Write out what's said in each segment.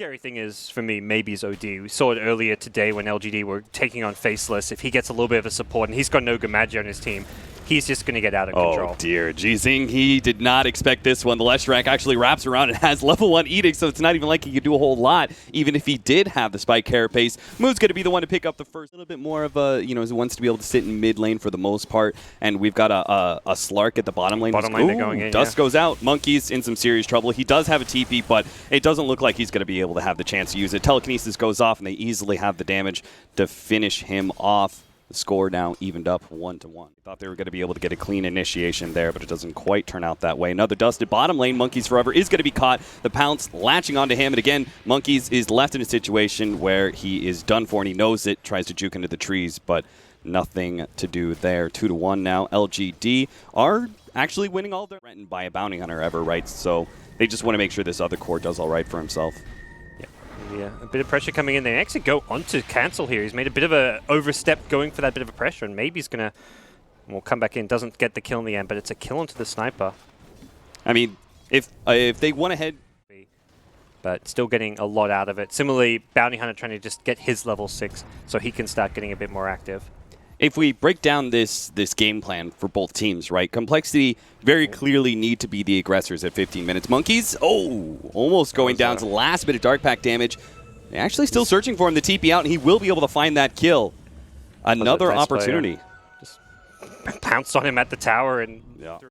Scary thing is, for me, Maybe's OD. We saw it earlier today when LGD were taking on Faceless. If he gets a little bit of a support, and he's got no Gamagi on his team, he's just going to get out of control. Oh dear, Jixing, he did not expect this one. The Leshrac actually wraps around and has level 1 Edict, so it's not even like he could do a whole lot, even if he did have the Spike Carapace. Moo's going to be the one to pick up the first. A little bit more of a, he wants to be able to sit in mid lane for the most part, and we've got a Slark at the bottom lane. Bottom lane, they're going in, Dust goes out. Monkeys in some serious trouble. He does have a TP, but it doesn't look like he's going to be able to have the chance to use it. Telekinesis goes off, and they easily have the damage to finish him off. The score now evened up 1-1. Thought they were going to be able to get a clean initiation there, but it doesn't quite turn out that way. Another dusted bottom lane. Monkeys-forever is going to be caught. The Pounce latching onto him, and again, Monkeys is left in a situation where he is done for, and he knows it. Tries to juke into the trees, but nothing to do there. 2-1 now. LGD are actually winning all their threatened by a bounty hunter ever, right? So they just want to make sure this other core does all right for himself. Yeah, a bit of pressure coming in. They actually go on to cancel here. He's made a bit of a overstep going for that bit of a pressure, and maybe he's going to come back in. Doesn't get the kill in the end, but it's a kill onto the sniper. I mean, if they went ahead... But still getting a lot out of it. Similarly, Bounty Hunter trying to just get his level 6 so he can start getting a bit more active. If we break down this game plan for both teams, right, compLexity very clearly need to be the aggressors at 15 minutes. Monkeys, almost going down to the last bit of Dark Pack damage. They're actually still searching for him to TP out, and he will be able to find that kill. Another opportunity. Just pounced on him at the tower and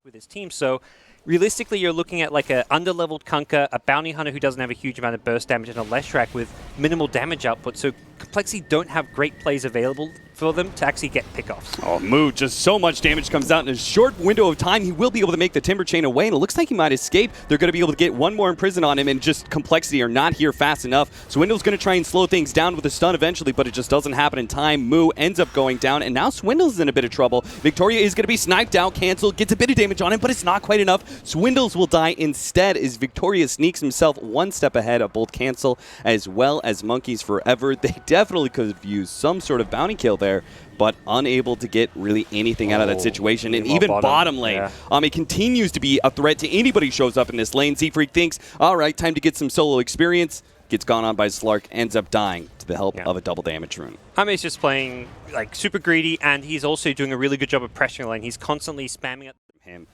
with his team. So realistically, you're looking at like an underleveled Kunkka, a Bounty Hunter who doesn't have a huge amount of burst damage, and a Leshrac with minimal damage output. So compLexity don't have great plays available for them to actually get pickoffs. Oh, Moo, just so much damage comes out in a short window of time. He will be able to make the Timber Chain away, and it looks like he might escape. They're going to be able to get one more Imprison on him, and just compLexity are not here fast enough. Swindle's going to try and slow things down with a stun eventually, but it just doesn't happen in time. Moo ends up going down, and now Swindle's in a bit of trouble. Victoria is going to be sniped out. Cancel gets a bit of damage on him, but it's not quite enough. Swindles will die instead as Victoria sneaks himself one step ahead of both cancel as well as Monkeys-forever. They definitely could have used some sort of bounty kill there, but unable to get really anything out of that situation. And even bottom lane, it continues to be a threat to anybody who shows up in this lane. Z-Freak thinks, all right, time to get some solo experience. Gets gone on by Slark, ends up dying to the help of a double damage rune. Ame's just playing like super greedy, and he's also doing a really good job of pressuring lane. He's constantly spamming at him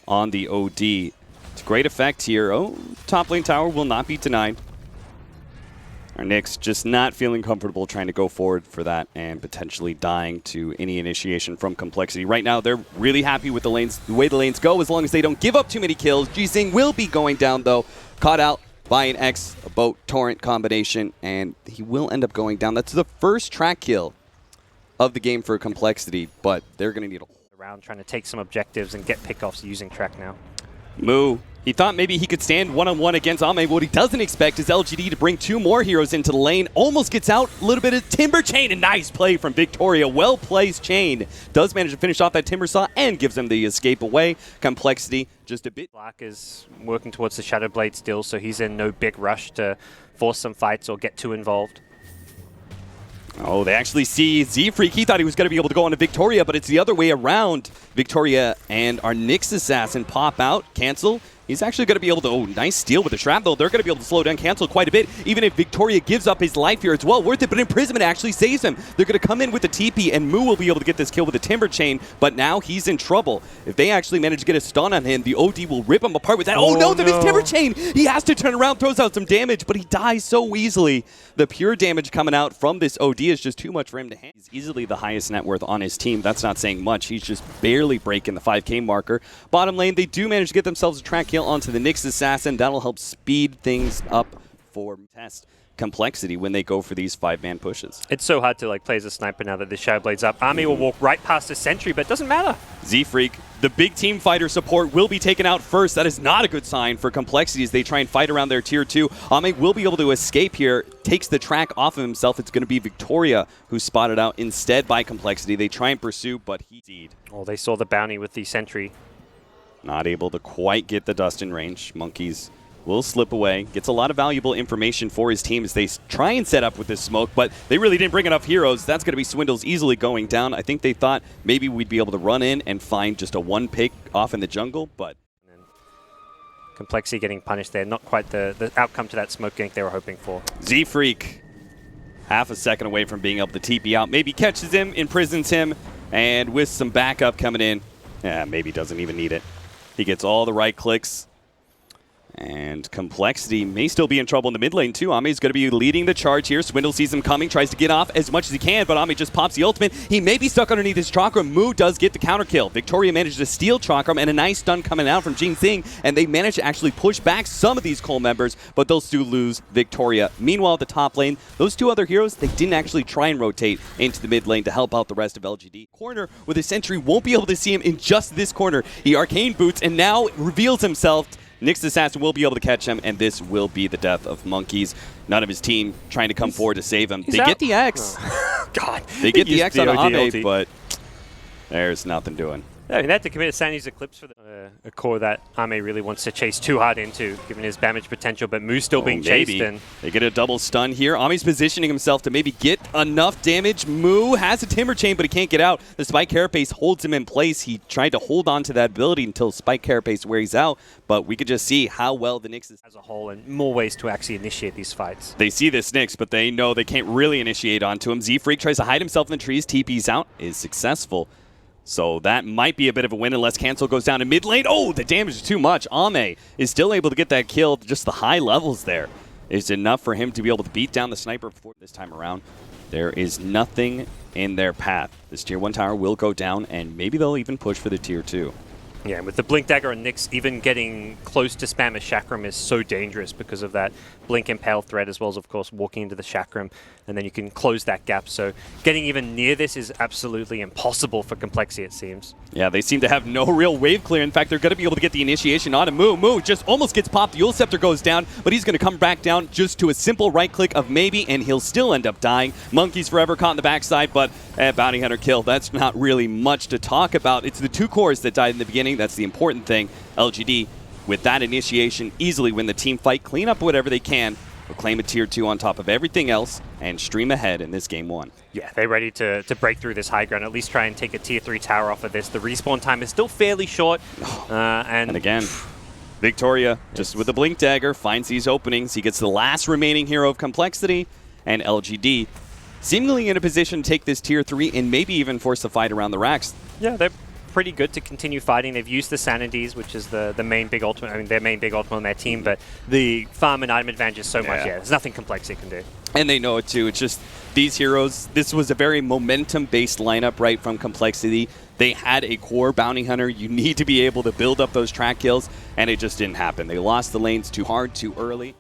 on the OD. It's great effect here. Oh, top lane tower will not be denied. Our Nyx just not feeling comfortable trying to go forward for that and potentially dying to any initiation from compLexity. Right now, they're really happy with the way the lanes go as long as they don't give up too many kills. Jixing will be going down, though. Caught out by an X, a boat, torrent combination, and he will end up going down. That's the first track kill of the game for compLexity, but they're going to need a around trying to take some objectives and get pickoffs using track now. Moo. He thought maybe he could stand one-on-one against Ame. What he doesn't expect is LGD to bring two more heroes into the lane. Almost gets out. A little bit of Timber Chain. A nice play from Victoria. Well-placed chain. Does manage to finish off that Timber Saw and gives them the escape away. compLexity just a bit. Black is working towards the Shadow Blade still, so he's in no big rush to force some fights or get too involved. Oh, they actually see Z-Freak. He thought he was going to be able to go on to Victoria, but it's the other way around. Victoria and our Nyx Assassin pop out. Cancel. He's actually going to be able to, nice steal with the Shrapnel. They're going to be able to slow down Cancel quite a bit. Even if Victoria gives up his life here, it's well worth it, but Imprisonment actually saves him. They're going to come in with the TP, and Moo will be able to get this kill with the Timber Chain, but now he's in trouble. If they actually manage to get a stun on him, the OD will rip him apart with that. Oh no, the missed Timber Chain! He has to turn around, throws out some damage, but he dies so easily. The pure damage coming out from this OD is just too much for him to handle. He's easily the highest net worth on his team. That's not saying much. He's just barely breaking the 5K marker. Bottom lane, they do manage to get themselves a track kill onto the Nyx Assassin. That'll help speed things up for test compLexity when they go for these 5-man pushes. It's so hard to play as a sniper now that the Shadow Blade's up. Ame will walk right past the sentry, but it doesn't matter. Z-Freak, the big team fighter support will be taken out first. That is not a good sign for compLexity as they try and fight around their tier 2. Ame will be able to escape here, takes the track off of himself. It's going to be Victoria who's spotted out instead by compLexity. They try and pursue, but he... Oh, they saw the bounty with the sentry. Not able to quite get the dust in range. Monkeys will slip away. Gets a lot of valuable information for his team as they try and set up with this smoke, but they really didn't bring enough heroes. That's going to be Swindles easily going down. I think they thought maybe we'd be able to run in and find just a one pick off in the jungle, but... compLexity getting punished there. Not quite the outcome to that smoke gank they were hoping for. Z-Freak, half a second away from being able to TP out. Maybe catches him, imprisons him, and with some backup coming in, Maybe doesn't even need it. He gets all the right clicks. And compLexity may still be in trouble in the mid lane, too. Ame's going to be leading the charge here. Swindle sees him coming, tries to get off as much as he can, but Ame just pops the ultimate. He may be stuck underneath his chakram. Moo does get the counter kill. Victoria managed to steal chakram, and a nice stun coming out from Jixing, and they managed to actually push back some of these coL members, but they'll still lose Victoria. Meanwhile, at the top lane, those two other heroes, they didn't actually try and rotate into the mid lane to help out the rest of LGD. Corner with a sentry, won't be able to see him in just this corner. He arcane boots, and now reveals himself. Nyx Assassin will be able to catch him, and this will be the death of Monkeys. None of his team trying to come forward to save him. They get the X. Oh. God. They get the X on Ame, but there's nothing doing. Yeah, they had to commit a Sanity's Eclipse for a core that Ame really wants to chase too hard into, given his damage potential, but Moo's still being chased. And they get a double stun here. Ame's positioning himself to maybe get enough damage. Moo has a Timber Chain, but he can't get out. The Spike Carapace holds him in place. He tried to hold on to that ability until Spike Carapace wears out, but we could just see how well the Nyx is as a whole, and more ways to actually initiate these fights. They see this Nyx, but they know they can't really initiate onto him. Z-Freak tries to hide himself in the trees. TP's out, is successful. So that might be a bit of a win unless coNceL goes down in mid lane. Oh, the damage is too much. Ame is still able to get that kill. Just the high levels there is enough for him to be able to beat down the sniper before this time around. There is nothing in their path. This tier 1 tower will go down, and maybe they'll even push for the tier 2. Yeah, with the Blink Dagger on Nyx, even getting close to spam a Chakram is so dangerous because of that Blink Impale threat, as well as, of course, walking into the Chakram, and then you can close that gap. So getting even near this is absolutely impossible for compLexity, it seems. Yeah, they seem to have no real wave clear. In fact, they're going to be able to get the initiation on him. Moo just almost gets popped. The Eul Scepter goes down, but he's going to come back down just to a simple right click of maybe, and he'll still end up dying. Monkeys-forever caught in the backside, but Bounty Hunter kill. That's not really much to talk about. It's the 2 cores that died in the beginning. That's the important thing. LGD, with that initiation, easily win the team fight, clean up whatever they can, claim a tier 2 on top of everything else, and stream ahead in this game 1. Yeah, they're ready to break through this high ground, at least try and take a tier 3 tower off of this. The respawn time is still fairly short. And again, Victoria, just with the Blink Dagger, finds these openings. He gets the last remaining hero of compLexity, and LGD seemingly in a position to take this tier 3 and maybe even force the fight around the racks. Yeah, they're pretty good to continue fighting. They've used the Sanities, which is the main big ultimate, their main big ultimate on their team, but the farm and item advantage is so much, there's nothing compLexity can do. And they know it too. It's just these heroes, this was a very momentum-based lineup, right, from compLexity. They had a core bounty hunter. You need to be able to build up those track kills, and it just didn't happen. They lost the lanes too hard, too early.